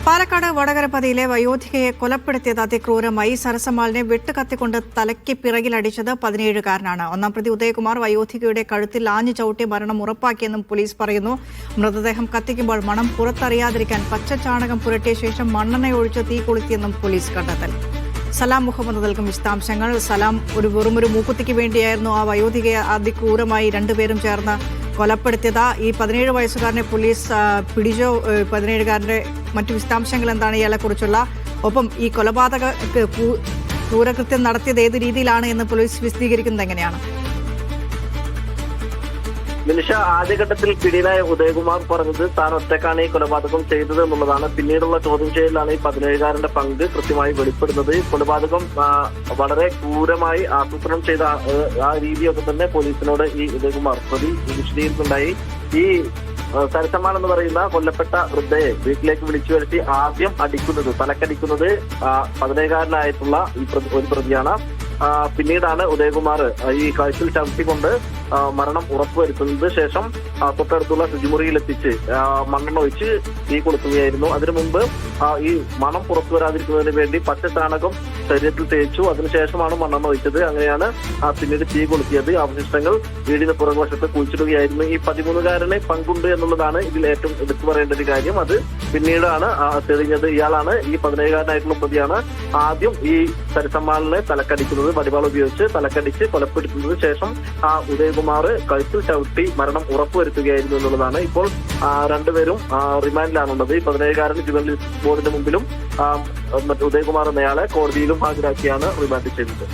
പാലക്കാട് വടകരപതിയിലെ വയോധികയെ കൊലപ്പെടുത്തിയത് അതിക്രൂരമായി. സരസമാലിനെ വെട്ടുകത്തിക്കൊണ്ട് തലയ്ക്ക് പിറകിലടിച്ചത് 17-കാരനാണ്. ഒന്നാം പ്രതി ഉദയകുമാർ വയോധികയുടെ കഴുത്തിൽ ആഞ്ഞു ചവിട്ടി മരണം ഉറപ്പാക്കിയെന്നും പോലീസ് പറയുന്നു. മൃതദേഹം കത്തിക്കുമ്പോൾ മണം പുറത്തറിയാതിരിക്കാൻ പച്ചച്ചാണകം പുരട്ടിയ ശേഷം മണ്ണെണ്ണയൊഴിച്ച് തീ കൊളുത്തിയെന്നും പോലീസ് കണ്ടെത്തൽ. സലാം മുഹമ്മദ് നൽകും വിശദാംശങ്ങൾ. സലാം, വെറുമൊരു മൂക്കുത്തിക്ക് വേണ്ടിയായിരുന്നു ആ വയോധികയെ അതിക്രൂരമായി രണ്ടുപേരും ചേർന്ന് കൊലപ്പെടുത്തിയത്. ഈ 17 വയസ്സുകാരനെ പോലീസ് പിടിച്ചോ? 17-കാരന്റെ മറ്റു വിശദാംശങ്ങൾ എന്താണ് ഇയാളെ കുറിച്ചുള്ള? ഒപ്പം ഈ കൊലപാതക ക്രൂരകൃത്യം നടത്തിയത് ഏത് രീതിയിലാണ് എന്ന് പോലീസ് വിശദീകരിക്കുന്നത് എങ്ങനെയാണ്? നിമിഷ, ആദ്യഘട്ടത്തിൽ പിടിയിലായ ഉദയകുമാർ പറഞ്ഞത് താൻ ഒറ്റക്കാണ് ഈ കൊലപാതകം ചെയ്തത് എന്നുള്ളതാണ്. പിന്നീടുള്ള ചോദ്യം ചെയ്യലിലാണ് ഈ 17-കാരന്റെ പങ്ക് കൃത്യമായി വെളിപ്പെടുന്നത്. കൊലപാതകം വളരെ ക്രൂരമായി ആസൂത്രണം ചെയ്ത ആ രീതിയൊക്കെ തന്നെ പോലീസിനോട് ഈ ഉദയകുമാർ പ്രതി വിശദീകരിക്കുന്നുണ്ടായി. ഈ സരസമാൻ എന്ന് പറയുന്ന കൊല്ലപ്പെട്ട വൃദ്ധയെ വീട്ടിലേക്ക് വിളിച്ചു വരുത്തി ആദ്യം അടിക്കുന്നത്, തലക്കടിക്കുന്നത് 17-കാരനായിട്ടുള്ള ഒരു പ്രതിയാണ്. പിന്നീടാണ് ഉദയകുമാർ ഈ കഴുത്തിൽ ചവിട്ടിക്കൊണ്ട് മരണം ഉറപ്പുവരുത്തുന്നത്. ശേഷം തൊട്ടടുത്തുള്ള ശുചിമുറിയിലെത്തിച്ച് മണ്ണെണ്ണ ഒഴിച്ച് തീ കൊളുത്തുകയായിരുന്നു. അതിനു മുമ്പ് ഈ മണം പുറത്തു വരാതിരിക്കുന്നതിന് വേണ്ടി പച്ചച്ചാണകം ശരീരത്തിൽ തേച്ചു. അതിനുശേഷമാണ് മണ്ണെണ്ണ ഒഴിച്ചത്. അങ്ങനെയാണ് പിന്നീട് തീ കൊളുത്തിയത്. അവശിഷ്ടങ്ങൾ വീടിന് പുറകുവശത്ത് കുഴിച്ചിടുകയായിരുന്നു. ഈ 13-കാരന് പങ്കുണ്ട് എന്നുള്ളതാണ് ഇതിൽ ഏറ്റവും എടുത്തു പറയേണ്ട ഒരു കാര്യം. അത് പിന്നീടാണ് തെളിഞ്ഞത്. ഇയാളാണ്, ഈ 17-കാരനായിട്ടുള്ള പ്രതിയാണ് ആദ്യം ഈ സരസമ്മാളിനെ തലക്കടിക്കുന്നത്, വടിവാൾ ഉപയോഗിച്ച് തലക്കടിച്ച് കൊലപ്പെടുത്തുന്നത്. ശേഷം ഉദയകുമാർ കഴുത്തിൽ ചവിട്ടി മരണം ഉറപ്പുവരുത്തുകയായിരുന്നു എന്നുള്ളതാണ്. ഇപ്പോൾ രണ്ടുപേരും റിമാൻഡിലാണുള്ളത്. ഈ 17-കാരൻ ജുവനൈൽ ബോർഡിന്റെ മുമ്പിലും ഉദയകുമാർ എന്നയാളെ കോടതിയിലും ഹാജരാക്കിയാണ് റിമാൻഡ് ചെയ്തത്.